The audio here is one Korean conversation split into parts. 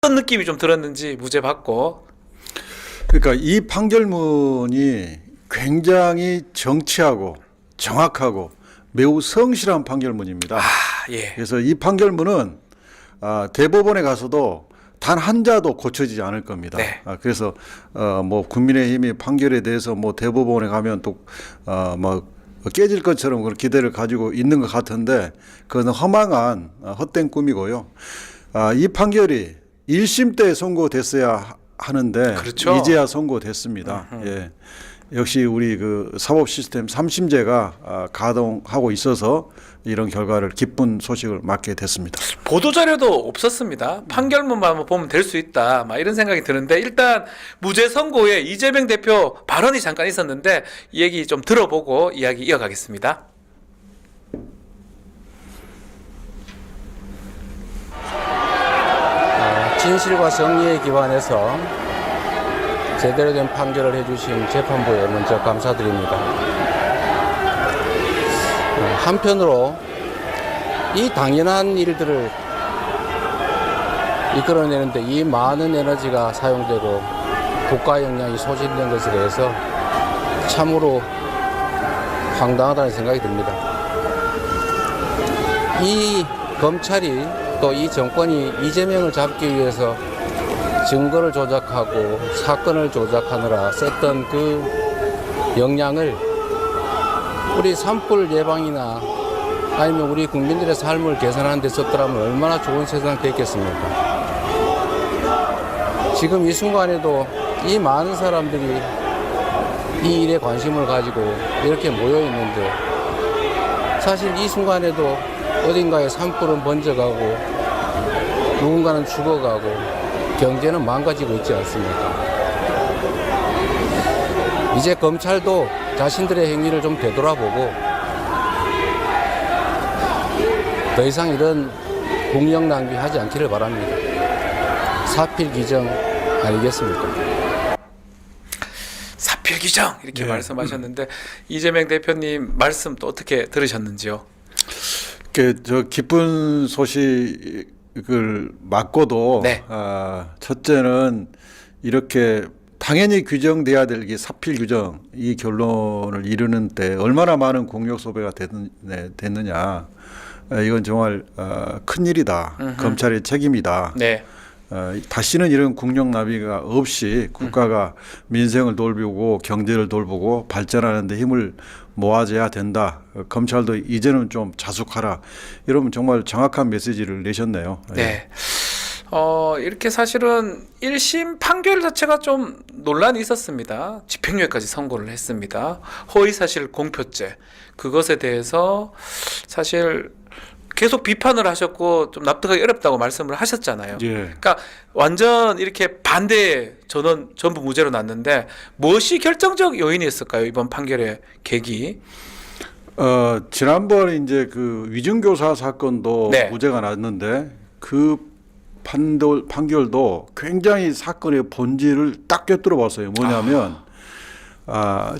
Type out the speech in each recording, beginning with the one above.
어떤 느낌이 좀 들었는지 무죄 받고. 그러니까 이 판결문이 굉장히 정치하고 정확하고 매우 성실한 판결문입니다. 예. 그래서 이 판결문은 대법원에 가서도 단 한 자도 고쳐지지 않을 겁니다. 네. 그래서 뭐 국민의힘이 판결에 대해서 뭐 대법원에 가면 또 뭐 깨질 것처럼 그런 기대를 가지고 있는 것 같은데 그건 허망한 헛된 꿈이고요. 이 판결이 1심 때 선고됐어야 하는데 그렇죠. 이제야 선고됐습니다. 예. 역시 우리 그 사법 시스템 3심제가 가동하고 있어서 이런 결과를 기쁜 소식을 맞게 됐습니다. 보도 자료도 없었습니다. 판결문만 보면 될 수 있다. 막 이런 생각이 드는데 일단 무죄 선고에 이재명 대표 발언이 잠깐 있었는데 이 얘기 좀 들어보고 이야기 이어가겠습니다. 진실과 정의에 기반해서 제대로 된 판결을 해주신 재판부에 먼저 감사드립니다. 한편으로 이 당연한 일들을 이끌어내는데 이 많은 에너지가 사용되고 국가 역량이 소진된 것에 대해서 참으로 황당하다는 생각이 듭니다. 이 검찰이 또 이 정권이 이재명을 잡기 위해서 증거를 조작하고 사건을 조작하느라 썼던 그 역량을 우리 산불 예방이나 아니면 우리 국민들의 삶을 개선하는 데 썼더라면 얼마나 좋은 세상 됐겠습니까? 지금 이 순간에도 이 많은 사람들이 이 일에 관심을 가지고 이렇게 모여 있는데 사실 이 순간에도 어딘가에 산불은 번져가고 누군가는 죽어가고 경제는 망가지고 있지 않습니까? 이제 검찰도 자신들의 행위를 좀 되돌아보고 더 이상 이런 국력 낭비하지 않기를 바랍니다. 사필기정 아니겠습니까? 사필기정 이렇게 네. 말씀하셨는데 이재명 대표님 말씀 또 어떻게 들으셨는지요? 저 기쁜 소식을 맞고도 네. 첫째는 이렇게 당연히 규정돼야 될 게 사필 규정 이 결론을 이루는 때 얼마나 많은 공력 소비가 됐느냐 이건 정말 큰 일이다. 검찰의 책임이다. 네. 다시는 이런 국력 낭비가 없이 국가가 민생을 돌보고 경제를 돌보고 발전하는 데 힘을 모아줘야 된다. 검찰도 이제는 좀 자숙하라. 이러면 정말 정확한 메시지를 내셨네요. 네. 이렇게 사실은 1심 판결 자체가 좀 논란이 있었습니다. 집행유예까지 선고를 했습니다. 허위사실 공표죄. 그것에 대해서 사실 계속 비판을 하셨고 좀 납득하기 어렵다고 말씀을 하셨잖아요. 예. 그러니까 완전 이렇게 반대 전원 전부 무죄로 났는데 무엇이 결정적 요인이었을까요? 이번 판결의 계기. 지난번에 이제 그 위증교사 사건도 네. 무죄가 났는데 그 판결도 굉장히 사건의 본질을 딱 꿰뚫어 봤어요. 뭐냐면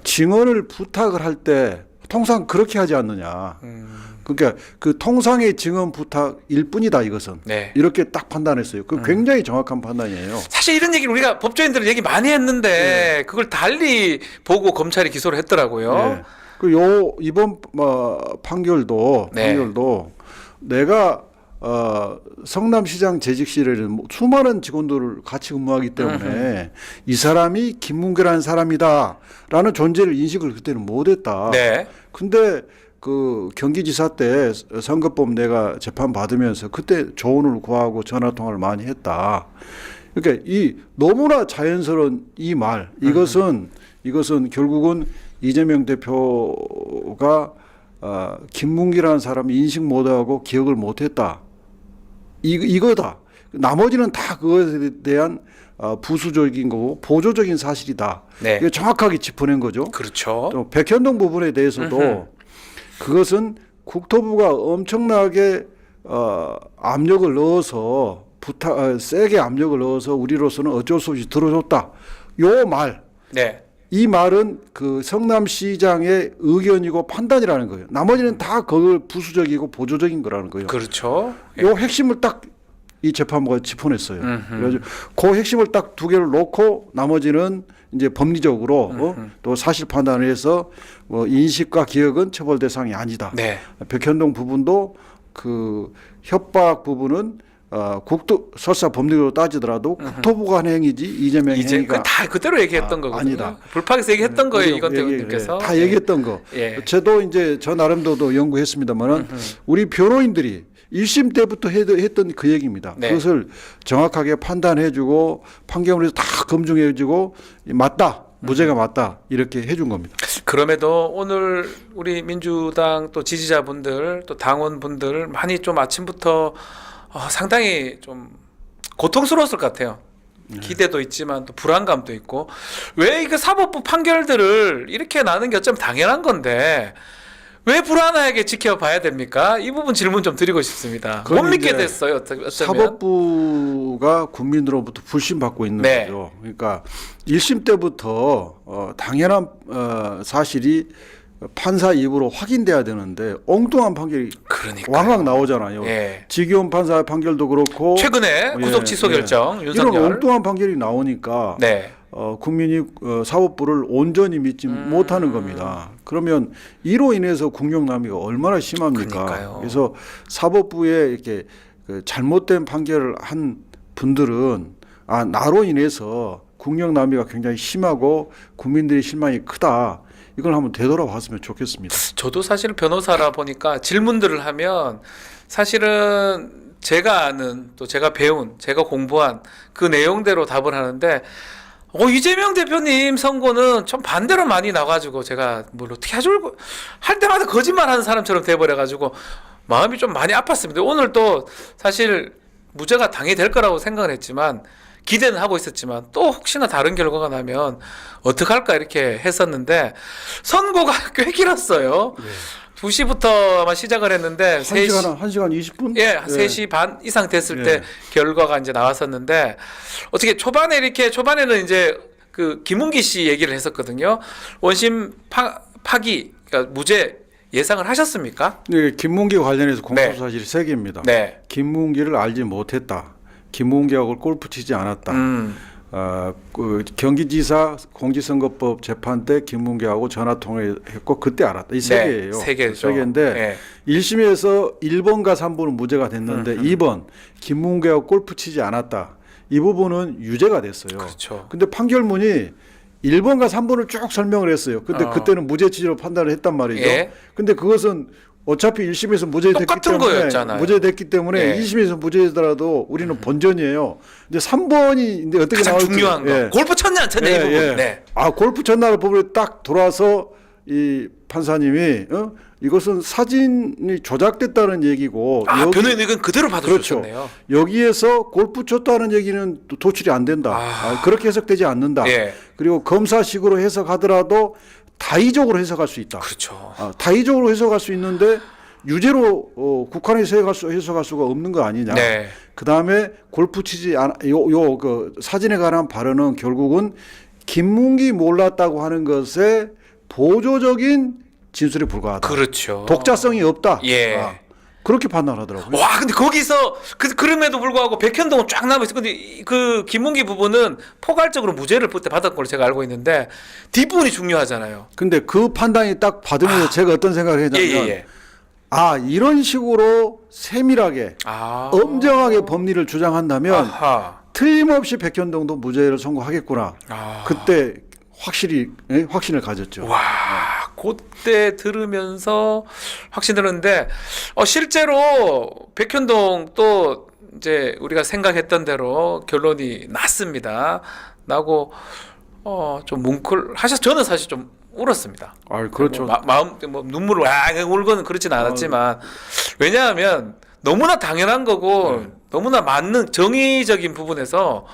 증언을 부탁을 할 때 통상 그렇게 하지 않느냐. 그러니까 그 통상의 증언 부탁일 뿐이다 이것은. 네. 이렇게 딱 판단했어요. 그 굉장히 정확한 판단이에요. 사실 이런 얘기를 우리가 법조인들은 얘기 많이 했는데 그걸 달리 보고 검찰이 기소를 했더라고요. 예. 그 이번 판결도 네. 내가 성남시장 재직 시절에는 수많은 직원들을 같이 근무하기 때문에 이 사람이 김문규라는 사람이다라는 존재를 인식을 그때는 못했다. 네. 근데 그 경기지사 때 선거법 내가 재판 받으면서 그때 조언을 구하고 전화 통화를 많이 했다. 그러니까 이 너무나 자연스러운 이 말 이것은 결국은 이재명 대표가 김문기라는 사람이 인식 못하고 기억을 못했다. 이거다. 나머지는 다 그것에 대한 부수적인 거고 보조적인 사실이다. 네. 이거 정확하게 짚어낸 거죠. 그렇죠. 또 백현동 부분에 대해서도 그것은 국토부가 엄청나게 압력을 넣어서 세게 압력을 넣어서 우리로서는 어쩔 수 없이 들어줬다. 요 말. 네. 이 말은 그 성남시장의 의견이고 판단이라는 거예요. 나머지는 다 그걸 부수적이고 보조적인 거라는 거예요. 그렇죠. 요 핵심을 딱 이 재판부가 짚어냈어요. 그래서 그 핵심을 딱 두 개를 놓고 나머지는 이제 법리적으로 또 사실 판단을 해서 뭐 인식과 기억은 처벌 대상이 아니다. 네. 백현동 부분도 그 협박 부분은 국도 설사 법리로 따지더라도 국토부가 한 행위지 이재명 이제 행위가 다 그대로 얘기했던 거거든요. 아니다. 불파에서 얘기했던 거예요, 이건태 얘기- 의원님께서. 다 얘기했던 거. 예. 저도 이제 저 나름대로 연구했습니다만은 우리 변호인들이 1심 때부터 했던 그 얘기입니다. 네. 그것을 정확하게 판단해주고 판결에서 다 검증해주고 맞다, 무죄가 맞다 이렇게 해준 겁니다. 그럼에도 오늘 우리 민주당 또 지지자분들 또 당원분들 많이 좀 아침부터 상당히 좀 고통스러웠을 것 같아요. 기대도 있지만 또 불안감도 있고 왜 이거 사법부 판결들을 이렇게 나는 게 어쩌면 당연한 건데 왜 불안하게 지켜봐야 됩니까? 이 부분 질문 좀 드리고 싶습니다. 못 그건 믿게 이제 됐어요. 어쩌면. 사법부가 국민으로부터 불신받고 있는 네. 거죠. 그러니까 1심 때부터 당연한 사실이 판사 입으로 확인돼야 되는데 엉뚱한 판결이 그러니까 왕왕 나오잖아요. 예. 지기현 판사 판결도 그렇고 최근에 구속 취소 결정 이런 윤석열. 엉뚱한 판결이 나오니까 네. 국민이 사법부를 온전히 믿지 못하는 겁니다. 그러면 이로 인해서 국력남이가 얼마나 심합니까? 그러니까요. 그래서 사법부에 이렇게 그 잘못된 판결을 한 분들은 나로 인해서 국력남이가 굉장히 심하고 국민들의 실망이 크다. 이걸 한번 되돌아봤으면 좋겠습니다. 저도 사실 변호사라 보니까 질문들을 하면 사실은 제가 아는 또 제가 배운 제가 공부한 그 내용대로 답을 하는데 이재명 대표님 선거는 좀 반대로 많이 나가지고 제가 뭘 어떻게 할 때마다 거짓말하는 사람처럼 돼버려가지고 마음이 좀 많이 아팠습니다. 오늘 또 사실 무죄가 당연히 될 거라고 생각을 했지만 기대는 하고 있었지만 또 혹시나 다른 결과가 나면 어떡할까 이렇게 했었는데 선고가 꽤 길었어요. 2시부터 아마 시작을 했는데 1시간 20분? 예, 3시 반 이상 됐을 때 결과가 이제 나왔었는데 어떻게 초반에는 이제 그 김웅기 씨 얘기를 했었거든요. 원심 파기 그러니까 무죄 예상을 하셨습니까? 네, 김문기 관련해서 공소 사실이 3개입니다. 네. 김문기를 알지 못했다. 김문기하고 골프 치지 않았다. 그 경기지사 공직선거법 재판 때 김문기하고 전화 통화했고 그때 알았다. 이 3개예요. 3개죠. 3개인데 네. 1심에서 1번과 3번은 무죄가 됐는데 2번 김문기하고 골프 치지 않았다. 이 부분은 유죄가 됐어요. 그렇죠. 근데 판결문이 1번과 3번을 쭉 설명을 했어요. 근데 그때는 무죄 취지로 판단을 했단 말이죠. 예. 근데 그것은 어차피 1심에서 무죄됐기 똑같은 때문에 거였잖아요. 무죄됐기 때문에 예. 2심에서 무죄더라도 우리는 본전이에요. 근데 3번이 이제 어떻게 가장 나올지 중요한 거. 예. 골프 쳤냐 안 쳤냐 이 부분. 예. 네. 골프 쳤나를 부분에 딱 돌아서 이 판사님이 이것은 사진이 조작됐다는 얘기고 변호인 이건 그대로 받아주셨네요. 그렇죠. 여기에서 골프 쳤다는 얘기는 또 도출이 안 된다. 그렇게 해석되지 않는다. 예. 그리고 검사식으로 해석하더라도 다의적으로 해석할 수 있다. 그렇죠. 다의적으로 해석할 수 있는데 유죄로 국한에서 해석할 수가 없는 거 아니냐. 네. 그 다음에 골프 치지 그 사진에 관한 발언은 결국은 김문기 몰랐다고 하는 것에 보조적인 진술에 불과하다. 그렇죠. 독자성이 없다. 예. 그렇게 판단하더라고요. 와, 근데 거기서 그럼에도 불구하고 백현동은 쫙 남아 있어. 근데 그 김문기 부분은 포괄적으로 무죄를 그때 받은 걸로 제가 알고 있는데 뒷부분이 중요하잖아요. 근데 그 판단이 딱 받으면서 제가 어떤 생각을 했냐면 예. 이런 식으로 세밀하게 엄정하게 법리를 주장한다면 아하. 틀림없이 백현동도 무죄를 선고하겠구나. 그때 확신을 가졌죠. 와, 그때 들으면서 확신 들었는데 실제로 백현동 또 이제 우리가 생각했던 대로 결론이 났습니다. 나고 좀 뭉클하셔서 저는 사실 좀 울었습니다. 그렇죠. 마음 눈물을 울고는 그렇진 않았지만 왜냐하면 너무나 당연한 거고 너무나 맞는 정의적인 부분에서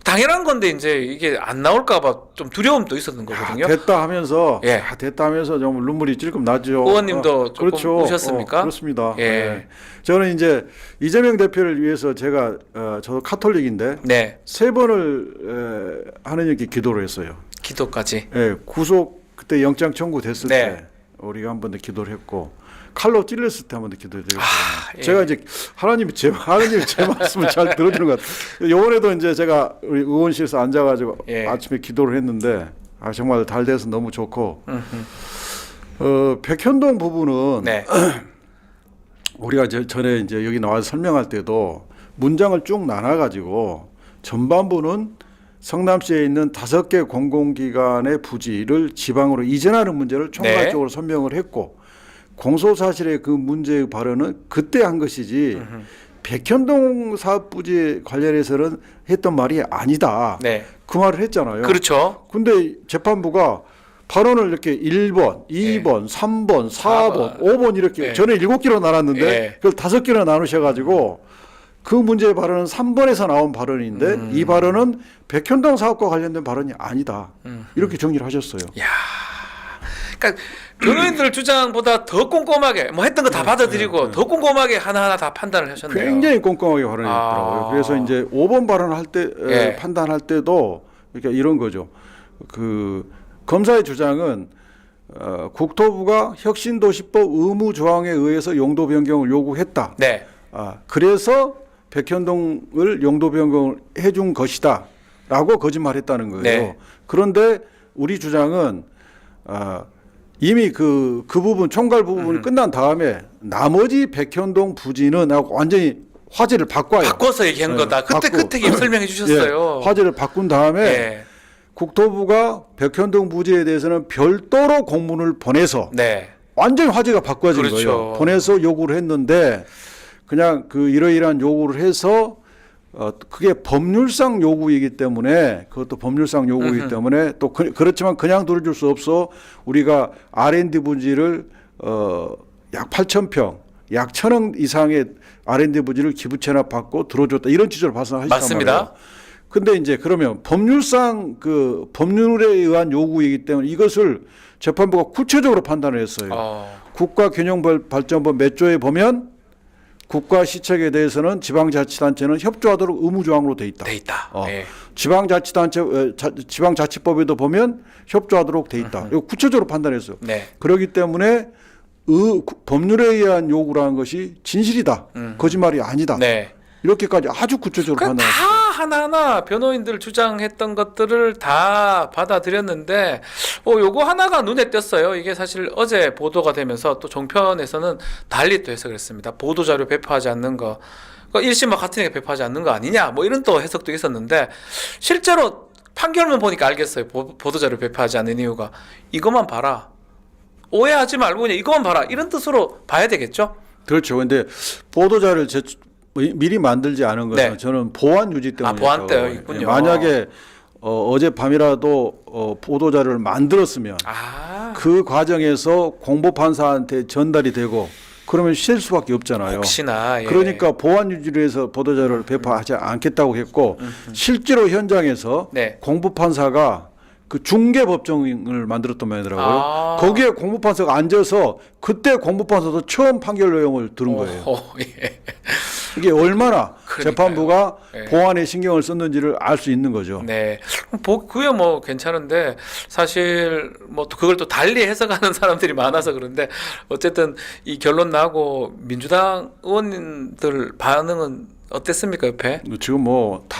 당연한 건데 이제 이게 안 나올까봐 좀 두려움도 있었는 거거든요. 됐다 하면서 예. 됐다 하면서 좀 눈물이 찔끔 나죠. 의원님도 조금 그렇죠. 우셨습니까? 그렇습니다. 예. 네. 저는 이제 이재명 대표를 위해서 제가 저도 카톨릭인데 네, 3번을 하느님께 기도를 했어요. 기도까지. 예, 구속 그때 영장 청구 됐을 네. 때 우리가 한 번 더 기도를 했고 칼로 찔렸을 때 한번 기도드렸거든요. 예. 제가 이제 하나님이 제 말씀을 잘 들어주는 것 같아요. 이번에도 이제 제가 우리 의원실에서 앉아가지고 예. 아침에 기도를 했는데 정말 잘 돼서 너무 좋고 백현동 부분은 네. 우리가 전에 이제 여기 나와서 설명할 때도 문장을 쭉 나눠가지고 전반부는 성남시에 있는 5개 공공기관의 부지를 지방으로 이전하는 문제를 총괄적으로 설명을 했고 공소사실의 그 문제의 발언은 그때 한 것이지 백현동 사업 부지 관련해서는 했던 말이 아니다. 네. 그 말을 했잖아요. 그렇죠. 근데 재판부가 발언을 이렇게 1번, 2번, 3번, 4번, 5번 이렇게 네. 전에 7개로 나눴는데 네. 그걸 5개로 나누셔가지고 그 문제의 발언은 3번에서 나온 발언인데 이 발언은 백현동 사업과 관련된 발언이 아니다. 이렇게 정리를 하셨어요. 야, 그러니까 변호인들 주장보다 더 꼼꼼하게 뭐 했던 거 다 받아들이고 더 꼼꼼하게 하나하나 다 판단을 하셨네요. 굉장히 꼼꼼하게 발언했더라고요. 그래서 이제 5번 발언할 때 예. 판단할 때도 그러니까 이런 거죠. 그 검사의 주장은 국토부가 혁신도시법 의무 조항에 의해서 용도 변경을 요구했다. 네. 그래서 백현동을 용도 변경을 해준 것이다라고 거짓말했다는 거예요. 네. 그런데 우리 주장은 이미 그 부분 총괄 부분이 끝난 다음에 나머지 백현동 부지는 하고 완전히 화제를 바꿔요. 바꿔서 얘기한 네, 거다. 그때 바꾸고. 그때 설명해 주셨어요. 예, 화제를 바꾼 다음에 네. 국토부가 백현동 부지에 대해서는 별도로 공문을 보내서 네. 완전히 화제가 바꿔진 그렇죠. 거예요. 보내서 요구를 했는데 그냥 그 이러이러한 요구를 해서 그게 법률상 요구이기 때문에 그것도 법률상 요구이기 때문에 또 그렇지만 그냥 들어줄 수 없어 우리가 R&D 부지를 약 8,000평 약 1,000억 이상의 R&D 부지를 기부 체납 받고 들어줬다 이런 취지로 발생하셨단 맞습니다. 말이에요. 근데 이제 그러면 법률상 그 법률에 의한 요구이기 때문에 이것을 재판부가 구체적으로 판단을 했어요. 국가균형발전법 몇 조에 보면 국가 시책에 대해서는 지방자치단체는 협조하도록 의무조항으로 돼 있다. 돼 있다. 네. 지방자치법에도 보면 협조하도록 돼 있다. 이거 구체적으로 판단했어요. 네. 그렇기 때문에 법률에 의한 요구라는 것이 진실이다. 거짓말이 아니다. 네. 이렇게까지 아주 구체적으로 그러니까 다 판단했어요. 하나하나 변호인들 주장했던 것들을 다 받아들였는데 요거 하나가 눈에 띄었어요. 이게 사실 어제 보도가 되면서 또 종편에서는 달리 또 해석을 했습니다. 보도자료 배포하지 않는 거. 그러니까 1심과 같은 게 배포하지 않는 거 아니냐 뭐 이런 또 해석도 있었는데 실제로 판결문 보니까 알겠어요. 보도자료 배포하지 않는 이유가 이것만 봐라. 오해하지 말고 그냥 이것만 봐라. 이런 뜻으로 봐야 되겠죠? 그렇죠. 근데 보도자를 미리 만들지 않은 것은 네. 저는 보안 유지 때문에 보안 때요 있군요. 만약에 어젯밤이라도 보도자료를 만들었으면 그 과정에서 공보판사한테 전달이 되고 그러면 쉴 수밖에 없잖아요. 혹시나 그러니까 보안 유지를 해서 보도자료를 배포하지 않겠다고 했고 실제로 현장에서 네. 공보판사가 그 중개법정을 만들었던 말이더라고요. 거기에 공보판사가 앉아서 그때 공보판사도 처음 판결 내용을 들은 거예요. 예. 이게 얼마나 그러니까요. 재판부가 네. 보안에 신경을 썼는지를 알 수 있는 거죠. 네, 그게 뭐 괜찮은데 사실 뭐 또 그걸 또 달리 해석하는 사람들이 많아서 그런데 어쨌든 이 결론 나고 민주당 의원님들 반응은 어땠습니까, 옆에? 지금 뭐 다